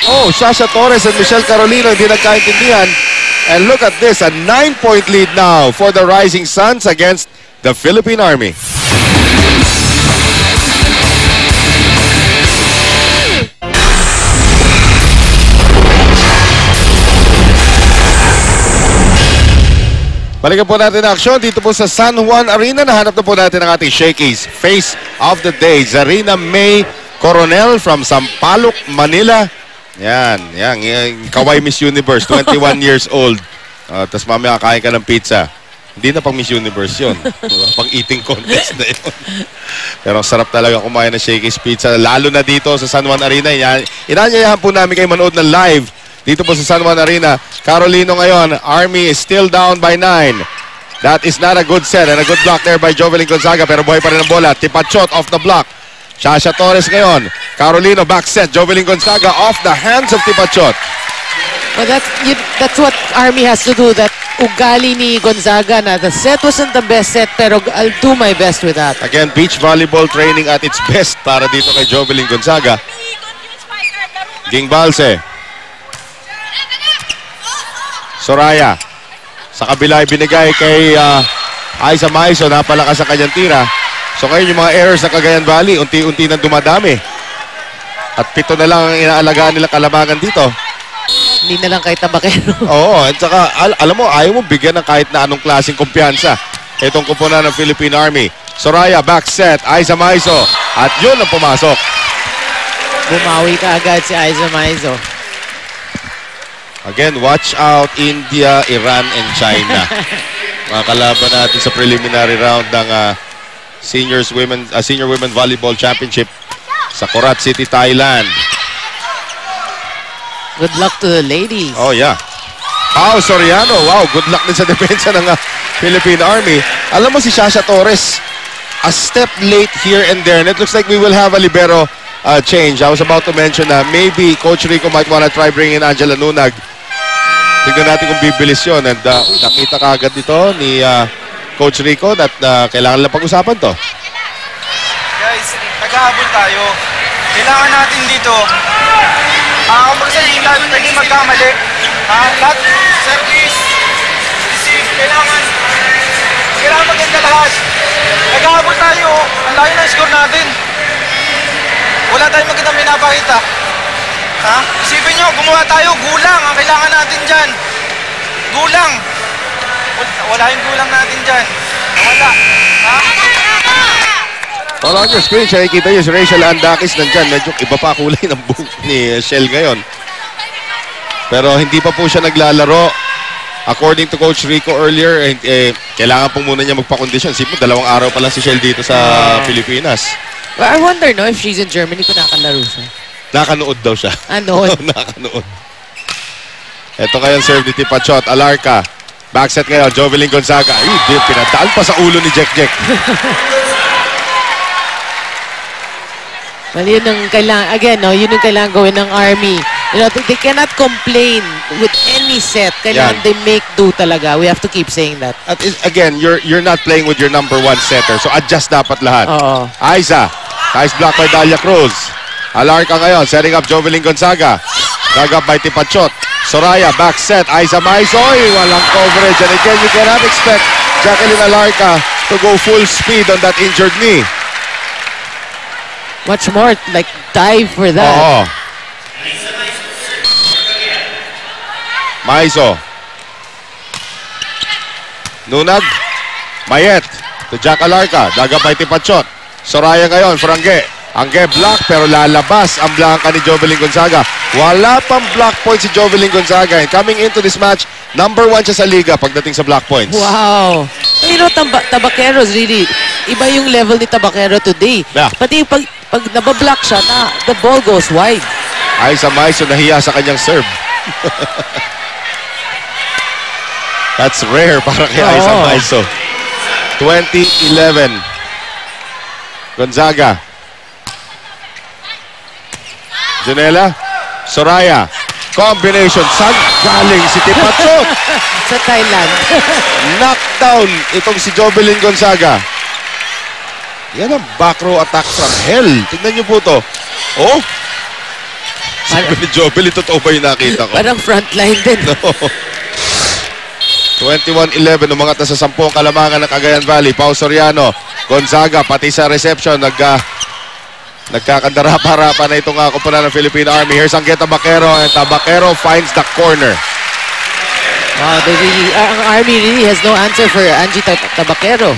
Oh, Sasha Torres and Michelle Carolino hindi nagkaintindihan. And look at this, a 9-point lead now for the Rising Suns against the Philippine Army. Balikan po natin ang aksyon dito po sa San Juan Arena. Nahanap na po natin ang ating Shakey's Face of the Day. Zarina May Coronel from Sampaloc, Manila. Yan. Kawai Miss Universe, 21 years old. Tapos mamaya kakain ka ng pizza. Hindi na pang Miss Universe yun. Diba? Pang eating contest na yun. Pero sarap talaga kumain ng Shakey's Pizza. Lalo na dito sa San Juan Arena. Inanyayahan po namin kayo manood ng live dito po sa San Juan Arena. Carolino ngayon, Army is still down by 9. That is not a good set and a good block there by Jovelyn Gonzaga. Pero buhay pa rin ang bola. Tipachot off the block. Sasha Torres ngayon. Carolino back set. Jovelyn Gonzaga off the hands of Tipachot. Well, that's what Army has to do. That ugali ni Gonzaga na the set wasn't the best set, pero I'll do my best with that. Again, beach volleyball training at its best para dito kay Jovelyn Gonzaga. Ging Balse. Soraya. Sa kabila ay binigay kay Aiza Maiso. Napalakas ang kanyang tira. So ngayon yung mga errors sa Cagayan Valley, unti-unti nang dumadami. At 7 na lang ang inaalagaan nila kalamangan dito. Hindi na lang kay Tabakero. Oo, at saka alam mo, ayaw mo bigyan ng kahit na anong klaseng kumpiyansa itong kupunan ng Philippine Army. Soraya, back set, Aiza Maiso. At yun ang pumasok. Bumawi ka agad si Aiza Maiso. Again, watch out India, Iran, and China. Mga kalaban natin sa preliminary round ng Senior Women Volleyball Championship sa Korat City, Thailand. Good luck to the ladies. Oh, yeah. Pao Soriano. Wow, good luck din sa depensa ng Philippine Army. Alam mo si Sasha Torres, a step late here and there. And it looks like we will have a libero change. I was about to mention na maybe Coach Rico might wanna try bringing Angela Nunag. Tignan natin kung bibilis yun. And nakita kaagad dito ni Coach Rico that kailangan lang pag-usapan to. Guys, nag-aabol tayo. Kailangan natin dito. Kumbaga sa hindi tayo pwede magkamali. Lahat, service, receive, kailangan maganda lahat. Nag-aabol tayo. Ang layo ng score natin. Wala tayong magandang pinapakita. Isipin nyo, gumawa tayo, gulang ang kailangan natin dyan. Gulang. Wala yung gulang natin dyan. Wala. All on your screen, siya nakikita nyo si Rachel Andakis nandyan. Medyo iba pa kulay ng buhok ni Shell ngayon. Pero hindi pa po siya naglalaro. According to Coach Rico earlier, kailangan po muna niya magpa-condition. Sipin, 2 araw pa lang si Shell dito sa Pilipinas. Well, I wonder, no, if she's in Germany, kung nakalaro siya. Nakanood daw siya. Ano? Nakanood. Ito ngayon, serve ni Tipachot. Alarca. Backset ngayon, Jovelyn Gonzaga. Ay, pinadaan pa sa ulo ni Jack. Well, yun ang kailangan, again, no, yun ang kailangan gawin ng Army. You know, they cannot complain with any set. Kailangan they make do talaga. We have to keep saying that. At again, you're not playing with your #1 setter. So adjust dapat lahat. Oo. Aiza. Nice block by Dalia Cruz. Alarca ngayon, setting up Jovelyn Gonzaga. Dug up by Tipachot. Soraya, back set. Aiza Maisoy. Walang coverage. And again, you cannot expect Jacqueline Alarca to go full speed on that injured knee. Much more, like, dive for that. Oo. Maiso. Nunag. Mayet. To Jack Alarca. Daga by Tipachot. Soraya ngayon. Frangge. Angge block pero lalabas ang blanca ni Jovelyn Gonzaga. Wala pang block point si Jovelyn Gonzaga. And coming into this match, #1 siya sa liga pagdating sa block points. Wow. You know, Tabaquero's really, iba yung level ni Tabaquero today. Yeah. Pati pag nabablock siya, the ball goes wide. Aiza Maiso nahiya sa kanyang serve. That's rare para kay Aiza Maiso. 2011. Gonzaga. Janela. Soraya. Combination. Saan galing si Tipachot? Sa Thailand. Knockdown itong si Jovelyn Gonzaga. Yan ang back row attack from hell. Tignan niyo po to. Oh. Si Sabi ni Jobel, totoo ba yung nakita ko? Parang frontline din. No. 21-11, umangat na sa 10 kalamangan ng Cagayan Valley. Pau Soriano, Gonzaga, pati sa reception, nagkakandara-harapa na itong kupunan ng Philippine Army. Here's Angge Tabaquero, and Tabaquero finds the corner. Wow, ang Army really has no answer for Angie Tabaquero.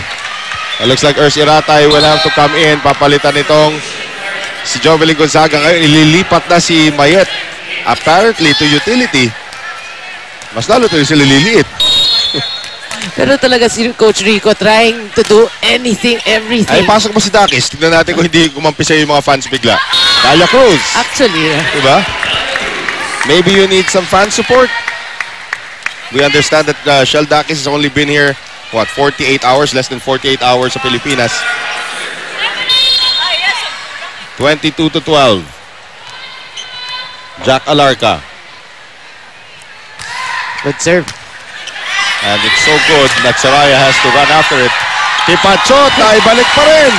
It looks like Ers Iratay will have to come in. Papalitan itong si Jovelyn Gonzaga. Ngayon, ililipat na si Mayet. Apparently, to utility. Mas lalo ito sila liliit. Pero talaga si Coach Rico trying to do anything, everything. Ay, pasok mo si Dakis. Tignan natin kung hindi kumampisa yung mga fans bigla. Dalia Cruz. Actually, diba? Maybe you need some fan support. We understand that Shell Dakis has only been here, what, 48 hours? Less than 48 hours sa Pilipinas. 22-12. Jack Alarca. good serve. And it's so good that Soraya has to run after it. Tipachot na ibalik pa rin.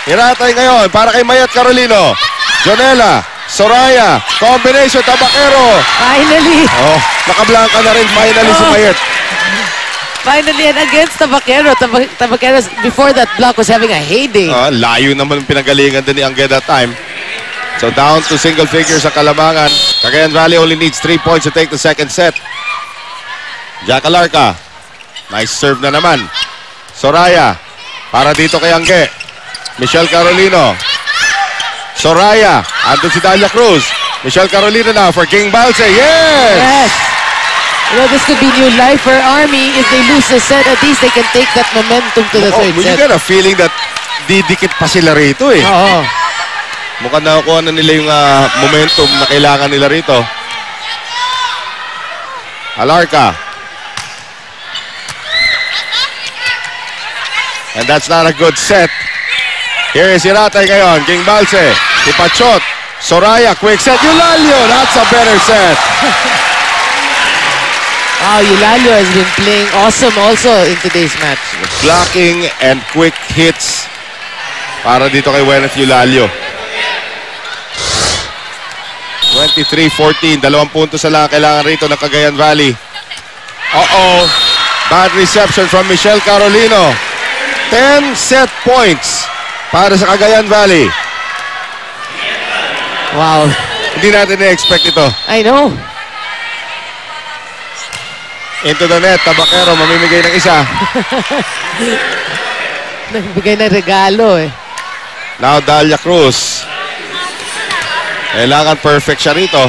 Iratay ngayon para kay Mayet Carolino. Jonella, Soraya, combination, Tabaquero. Finally! Oh, nakablanka na rin finally si Mayet. Finally, and against Tabaquero. Tabaquero, before that block, was having a heyday. Layo naman pinagalingan din ni Angge that time. So down to single figures sa Kalamangan. Cagayan Valley only needs 3 points to take the second set. Jack Alarca. Nice serve na naman. Soraya. Para dito kay Angge. Michelle Carolino. Soraya. Andun si Dalia Cruz. Michelle Carolino now for King Balse. Yes! Yes! You know, this could be new life for Army. If they lose the set, at least they can take that momentum to the third You set. get a feeling that didikit pa sila rito eh. Oo. Mukhang nakukuha na nila yung momentum na kailangan nila rito. Alarca. And that's not a good set. Here is Iratay ngayon. King Balse. Tipachot. Soraya. Quick set. Eulalio. That's a better set. Wow, Eulalio has been playing awesome also in today's match. Blocking and quick hits para dito kay Wenneth Eulalio. 23-14. 2 puntos na lang kailangan rito ng Cagayan Valley. Bad reception from Michelle Carolino. 10 set points para sa Cagayan Valley. Wow. Hindi natin na-expect ito. I know. Into the net. Tabaquero mamimigay ng isa. Nagbigay ng regalo eh. Now Dalia Cruz. Kailangan perfect siya rito.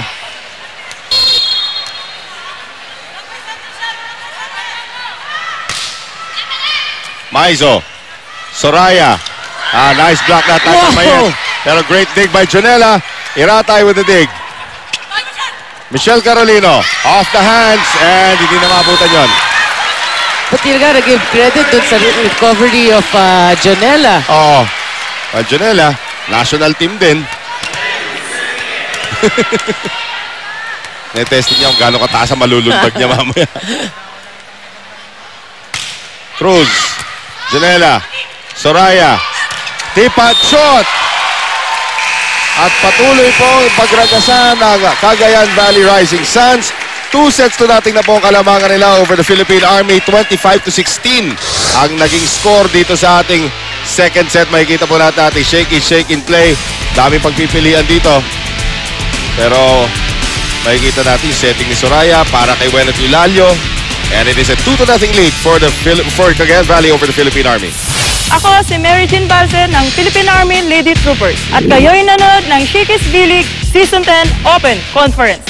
Maizo. Soraya. Nice block na attack ng Mayet. Pero great dig by Jonella. Iratay with the dig. Michelle Carolino. Off the hands. And hindi na mabutan yun. But you gotta give credit dun sa recovery of Jonella. Jonella. National team din. Netesting niya kung gano'ng kataas ang malulundag niya mamaya. Cruz. Jonella. Soraya. Tipachot. At patuloy pong pagragasan ng Cagayan Valley Rising Suns. 2 sets to nating na po ang kalamangan nila over the Philippine Army. 25-16 ang naging score dito sa ating second set. Makikita po natin ating shake and play. Daming pagpipilian dito. Pero makikita natin yung setting ni Soraya para kay Wenneth Eulalio. And it is a 2-0 lead for Cagayan Valley over the Philippine Army. Ako si Mary Jean Balse ng Philippine Army Lady Troopers at kayo'y nanood ng Shakey's V-League Season 10 Open Conference.